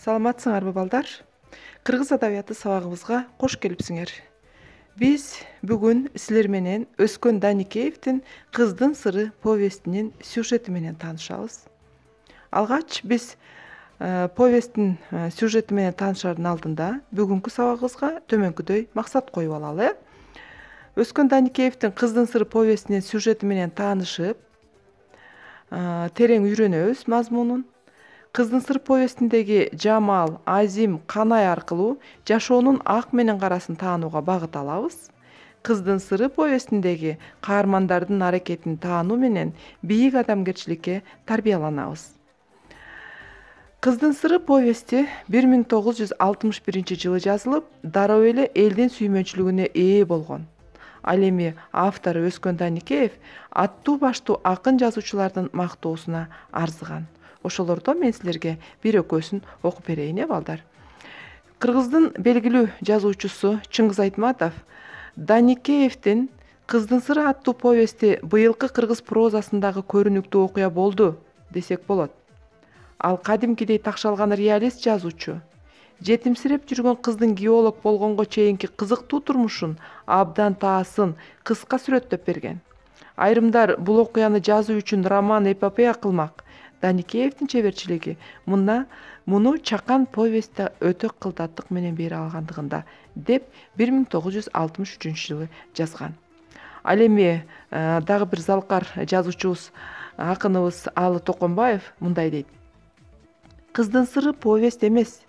Саламатсыңарбы балдар? Кыргыз адабияты сабагыбызга кош келипсиңер. Биз бүгүн силер менен Өскөн Даникеевдин Кыздын сыры повестинин сюжети менен таанышабыз. Алгач биз повесттин сюжети менен таанышардын алдында бүгүнкү сабагыбызга төмөнкүдөй максат коюп алалы. Өскөн Даникеевдин Кыздын сыры повестинин сюжети менен таанышып, терең үйрөнөбүз мазмунун. Кыздын сыры повестиндеги Жамал, Азим, Канай аркылуу жашоонун ак менен карасын таанууга багыт алабыз. Кыздын сыры повестиндеги каармандардын аракетин таануу менен бийик адамгерчиликке тарбияланабыз. Кыздын сыры повести 1961-жылы жазылып, дароо эле элдин сүймөнчүлүгүнө ээ болгон. Ал эми автору Өскөн Даникеев аттуу баштуу акын жазуучулардын мактоосуна арзыган. Ошолордон мен силерге бир экөөсүн окуп берейин, балдар. Кыргыздын белгилүү жазуучусу Чыңгыз Айтматов Даникеевдин Кыздын сыры аттуу повести быйылкы кыргыз прозасындагы көрүнүктүү окуя болду десек болот. Ал кадимкидей такшалган реалист жазуучу. Жетимсиреп жүргөн кыздын геолог болгонго чейинки кызыктуу турмушун абдан таасын кыска сүрөттөп берген. Айрымдар бул окуяны жазуу үчүн роман эпопея кылмак. Даникеевдин чеберчилиги муну чакан повестте өтө кылдаттык менен бере алгандыгында деп 1963-жылы жазган. Ал эми дагы бир залкар жазуучубуз, акыныбыз Алы Токонбаев мындай дейт. Кыздын сыры повест эмес.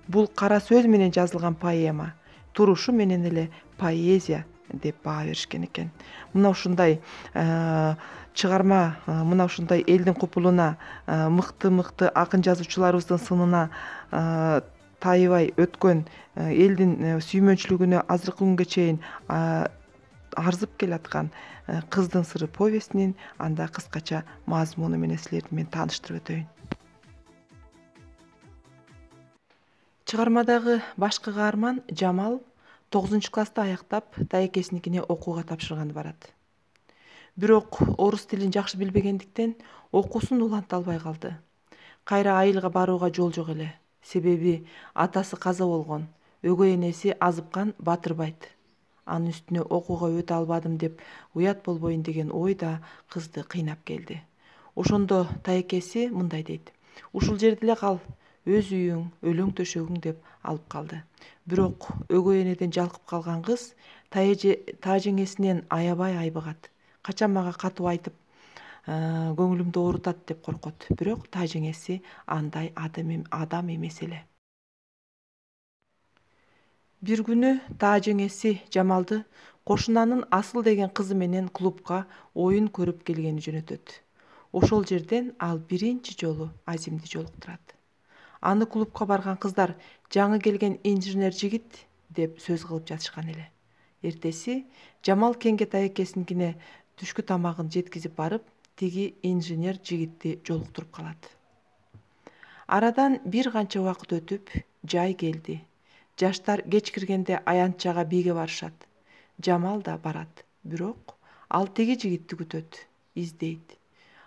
Бул кара сөз менен жазылган поэма. Турушу менен эле поэзия деп баа беришкен экен. Мына ушундай чыгарма, мына ушундай элдин купулуна, мыкты акын жазуучуларыбыздын сынына тайыбай өткөн, элдин сүймөнчүлүгүнө азыркы күнгө чейин арзып келаткан Кыздын сыры повестинин анда кыскача мазмуну менен силерди мен тааныштырып өтөйүн. Чыгармадагы башкы каарман Жамал 9-класста аяктап тайекесиникине окууга тапшырганы барат. Бирок орус тилин жакшы билбегендиктен окуусун уланта албай калды. Кайра айылга барууга жол жок эле. Себеби атасы каза болгон, өгөй энеси Азыпкан батырбайт. Анын үстүнө окууга өтө албадым деп уят болбойн деген ой да кызды кыйнап келди. Ошондо тайекеси мындай дейт. Ушул жерде эле кал, өз үйүң, өлөң төшөгүң деп алып калды. Бирок өгөй энеден жалкып калган кыз таажеңесинен аябай айбыгат. Качан мага катуу айтып, көңүлүмдү оорутат деп коркот. Бирок таажеңеси андай адам эмес эле. Бир күнү таажеңеси Жамалды кошунанын Асыл деген кызы менен клубка оюн көрүп келгени жөнөтөт. Ошол жерден ал биринчи жолу Азимди жолуктурат. Аны клубка барган кыздар жаңы келген инженер жигит деп сөз кылып жатышкан эле. Эртеси Жамал кеңге тайекесиникине түшкү тамагын жеткизип барып, тиги инженер жигитти жолуктуруп калат. Арадан бир канча убакыт өтүп, жай келди. Жаштар кеч киргенде аянтчага бийге барышат. Жамал да барат. Бирок ал тиги жигитти күтөт, издейт.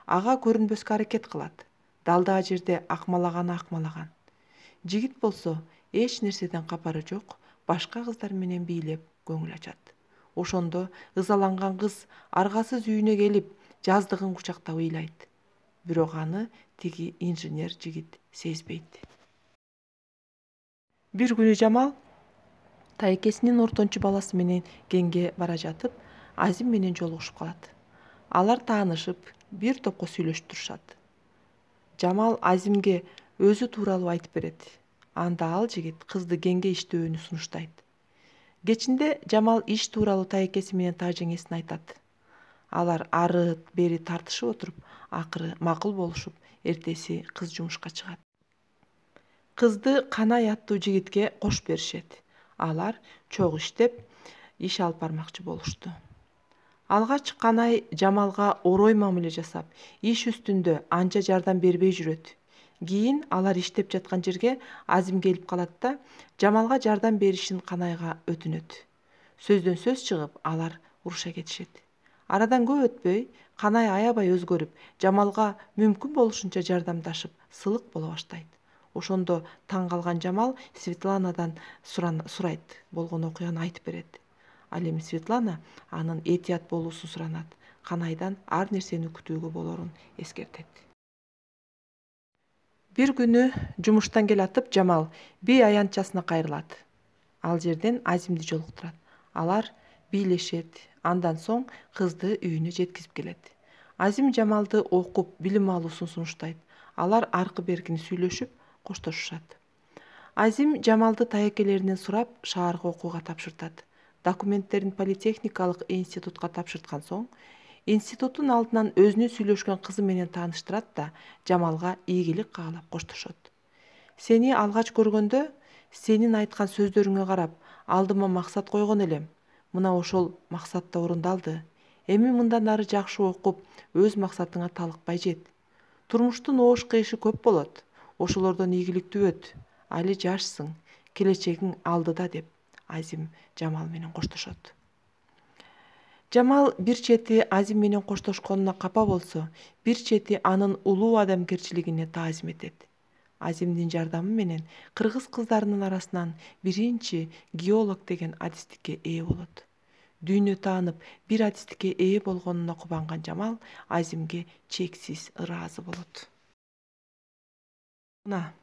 Ага көрүнбөскө аракет кылат. Далдаа жерде акмалаган. Жигит болсо эч нерседен капары жок, башка кыздар менен бийлеп көңүл ачат. Ошондо ызаланган кыз аргасыз үйүнө келип, жаздыгын кучактап ыйлайт. Бирок аны тиги инженер жигит сезбейт. Бир күнү Жамал тайекесинин ортончу баласы менен кеңге бара жатып, Азим менен жолугушуп калат. Алар таанышып, бир топко сүйлөшүп турушат. Жамал Азимге өзү тууралуу айтып берет. Анда ал жигит кызды кеңге иштөөнү сунуштайт. Кечинде Жамал иш тууралуу тайекеси менен таажеңесине айтат. Алар ары бери тартышып отуруп, акыры макул болушуп, эртеси кыз жумушка чыгат. Кызды Канай аттуу жигитке кошуп беришет. Алар чогуу иштеп, иш алып бармакчы болушту. Алгач Канай Жамалга орой мамиле жасап, иш үстүндө анча жардам бербей жүрөт. Кийин алар иштеп жаткан жерге Азим келип калат да, Жамалга жардам беришин Канайга өтүнөт. Сөздөн сөз чыгып, алар уруша кетишет. Арадан көп өтпөй, Канай аябай өзгөрүп, Жамалга мүмкүн болушунча жардамдашып, сылык боло баштайт. Ошондо таң калган Жамал Светланадан сурайт, болгон окуяны айтып берет. Ал эми Светлана анын этият болуусун суранат, Канайдан ар нерсени күтүүгө болорун эскертет. Бир күнү жумуштан келатып Жамал бий аянтчасына кайрылат. Ал жерден Азимди жолуктурат. Алар бийлешет. Андан соң кызды үйүнө жеткизип келет. Азим Жамалды окуп, билим алуусун сунуштайт. Алар аркы беркини сүйлөшүп, коштошушат. Азим Жамалды таекелеринен сурап, шаарга окууга тапшыртат. Документтерин политехникалык институтка тапшырткан соң, институттун алдынан өзүнө сүйлөшкөн кызы менен тааныштырат да Жамалга ийгилик каалап коштошот. Сени алгач көргөндө, сенин айткан сөздөрүңө карап, алдыма максат койгон элем. Мына ошол максат да орундалды. Эми мындан ары жакшы окуп, өз максатыңа талыкпай жет. Турмуштун оош кыйышы көп болот. Ошолордон ийгиликтүү өт. Али жашсың, келечегиң алдыда деп Азим Жамал менен коштошот. Жамал бир чети Азим менен коштошконуна капа болсо, бир чети анын улуу адамгерчилигине таазим этет. Азимдин жардамы менен кыргыз кыздарынын арасынан биринчи геолог деген адистикке ээ болот. Дүйнө таанып, бир адистикке ээ болгонуна кубанган Жамал Азимге чексиз ыраазы болот. Мына,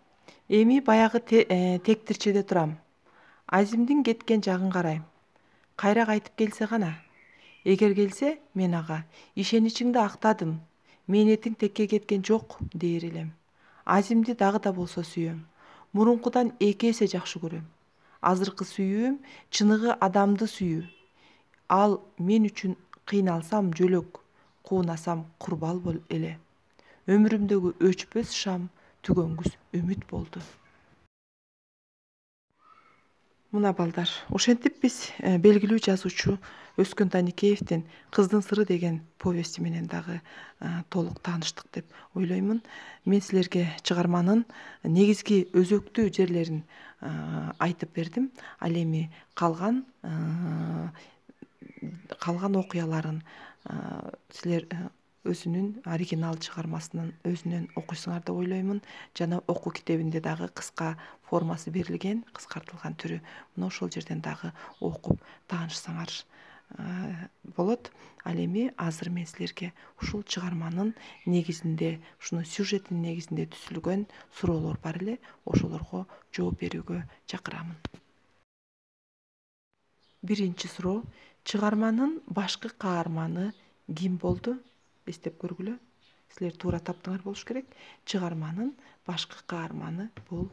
эми баягы тектирчеде турам. Азимдин кеткен жагын карайм. Кайра кайтып келсе гана. Эгер келсе, мен ага ишеничиңди актадым. Мээнетиң текке кеткен жок дээр элем. Азимди дагы да болсо сүйөм. Мурункудан 2 эсе жакшы көрөм. Азыркы сүйүүм чыныгы адамды сүйүү. Ал мен үчүн кыйналсам жөлөк, куунасам курбал эле. Өмүрүмдөгү өчпөс шам, түгөнгүс үмүт болду. Мына балдар, ошентип биз белгилүү жазуучу Өскөн Таникеевдин Кыздын сыры деген повести менен дагы толук тааныштык деп ойлоймун. Мен силерге чыгарманын негизги өзөктүү жерлерин айтып бердим. Ал эми калган окуяларын силер өзүнүн оригинал чыгармасынан өзүнөн окуйсуңар деп ойлоймун. Жана окуу китебинде дагы кыска формасы берилген, кыскартылган түрү. Мына ошол жерден дагы окуп таанышсаңар болот. Ал эми азыр мен силерге ушул чыгарманын негизинде, ушунун сюжетинин негизинде түзүлгөн суроолор бар эле, ошолорго жооп берүүгө чакырамын. Биринчи суроо: чыгарманын башкы каарманы ким болду? Эстеп көргүлө. Силер туура таптыңар болуш керек. Чыгарманын башкы каарманы бул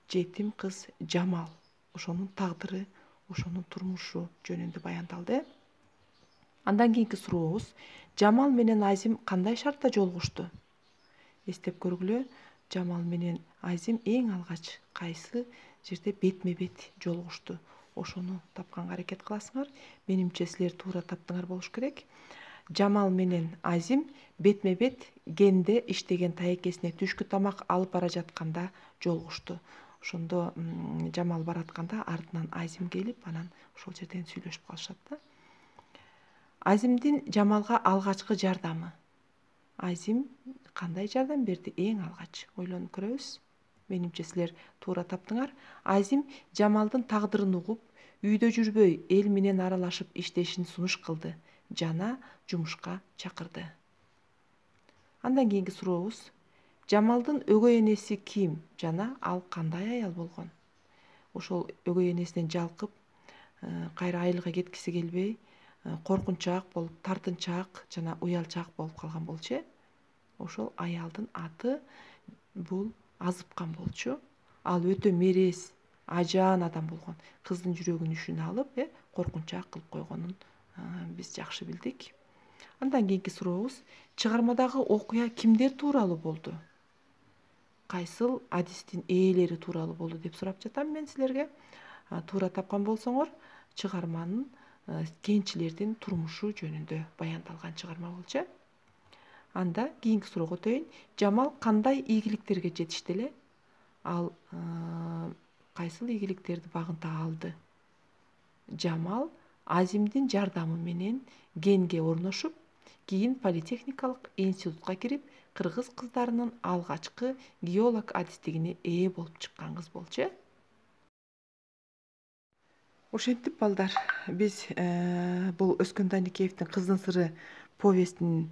жетим кыз Жамал. Ошонун тагдыры, ошонун турмушу жөнүндө баяндалды. Андан кийинки сурообуз: Жамал менен Азим кандай шартта жолугушту? Эстеп көргүлө. Жамал менен Азим эң алгач кайсы жерде бетме-бет жолугушту? Ошону тапканга аракет кыласыңар. Менимче силер туура таптыңар болуш керек. Жамал менен Азим бетме-бет Генде иштеген таекесине түшкү тамак алып бара жатканда жолугушту. Ошондо Жамал баратканда артынан Азим келип, анан ошол жерден сүйлөшүп калышат да. Азимдин Жамалга алгачкы жардамы. Азим кандай жардам берди эң алгач? Ойлонуп көрөбүз. Менимче силер туура таптыңар. Азим Жамалдын тагдырын угуп, үйдө жүрбөй эл менен аралашып иштешин сунуш кылды жана жумушка чакырды. Андан кийинки сурообуз: Жамалдын өгөй энеси ким жана ал кандай аял болгон? Ошол өгөй энесинен жалкып, кайра айылга кеткиси келбей, коркунчаак болуп, тартынчаак жана уялчаак болуп калган болчу. Ошол аялдын аты бул Азыпкан болчу. Ал өтө мерез, ажаан адам болгон. Кыздын жүрөгүн ишине алып, коркунчаак кылып койгонун биз жакшы билдик. Андан кийинки сурообуз: чыгармадагы окуя кимдер тууралуу болду? Кайсыл адистин ээлери тууралуу болду деп сурап жатам мен силерге. Туура тапкан болсоңор, чыгарманын кенчилердин турмушу жөнүндө баяндалган чыгарма болчу. Анда кийинки суроого өтөйүн. Жамал кандай ийгиликтерге жетишти эле? Ал кайсыл ийгиликтерди багынта алды? Жамал Азимдин жардамы менен Генге орношуп, кийин политехникалык институтка кирип, кыргыз кыздарынын алгачкы геолог адистигине ээ болуп чыккан кыз болчу. Ошентип балдар, биз бул Өскөн Даникеевдин Кыздын сыры повестинин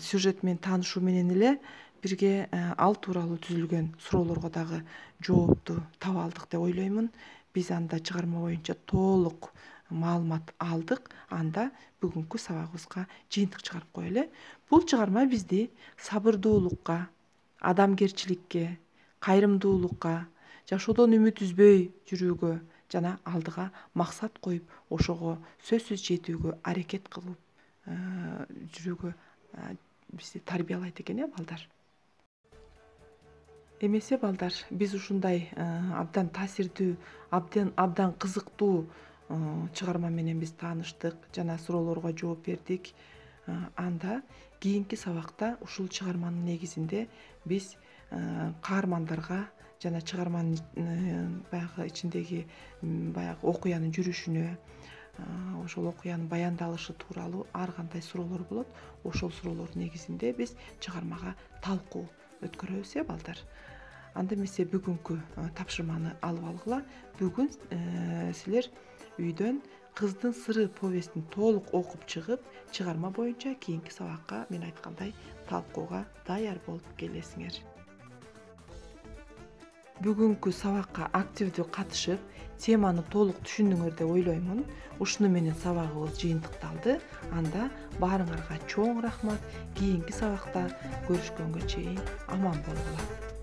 сюжети менен таанышуу менен эле бирге ал тууралуу түзүлгөн суроолорго дагы жоопту таба алдык деп ойлоймун. Биз анда чыгарма боюнча толук маалымат алдык. Анда бүгүнкү сабагыбызга жыйынтык чыгарып коелу. Бул чыгарма бизди сабырдуулукка, адамгерчиликке, кайрымдуулукка, жашоодон үмүт үзбөй жүрүүгө жана алдыга максат коюп, ошого сөзсүз жетүүгө аракет кылып жүрүүгө бизди тарбиялайт экен, балдар. Эмесе балдар, биз ушундай абдан таасирдүү, абдан кызыктуу чыгарма менен биз тааныштык жана суроолорго жооп бердик. Анда кийинки сабакта ушул чыгарманын негизинде биз каармандарга жана чыгарманын баягы ичиндеги баягы окуянын жүрүшүнө, ошол окуянын баяндалышы тууралуу ар кандай суроолор болот. Ошол суроолордун негизинде биз чыгармага талкуу өткөрөбүз, балдар. Анда эмесе бүгүнкү тапшырманы алып алгыла. Бүгүн силер үйдөн Кыздын сыры повестин толук окуп чыгып, чыгарма боюнча кийинки сабакка мен айткандай талкууга даяр болуп келесиңер. Бүгүнкү сабакка активдүү катышып, теманы толук түшүндүңөр деп ойлоймун. Ушуну менен сабагыбыз жыйынтыкталды. Анда баарыңарга чоң рахмат. Кийинки сабакта көрүшкөнгө чейин аман болгула.